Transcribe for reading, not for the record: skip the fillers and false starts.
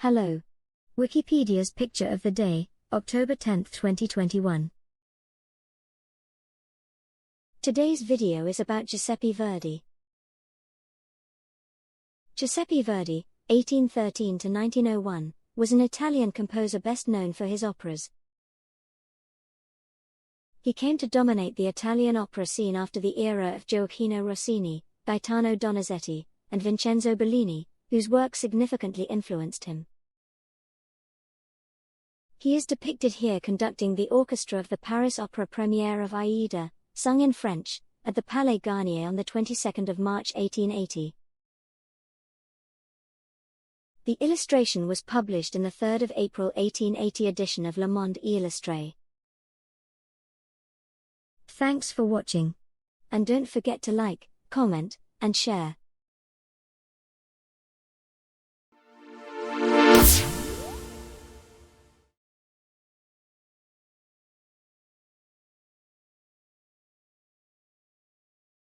Hello. Wikipedia's picture of the day, October 10, 2021. Today's video is about Giuseppe Verdi. Giuseppe Verdi, 1813 to 1901, was an Italian composer best known for his operas. He came to dominate the Italian opera scene after the era of Gioachino Rossini, Gaetano Donizetti, and Vincenzo Bellini, whose work significantly influenced him. He is depicted here conducting the orchestra of the Paris opera premiere of Aida, sung in French, at the Palais Garnier on the 22nd of March 1880. The illustration was published in the 3rd of April 1880 edition of Le Monde illustré. Thanks for watching. And don't forget to like, comment, and share.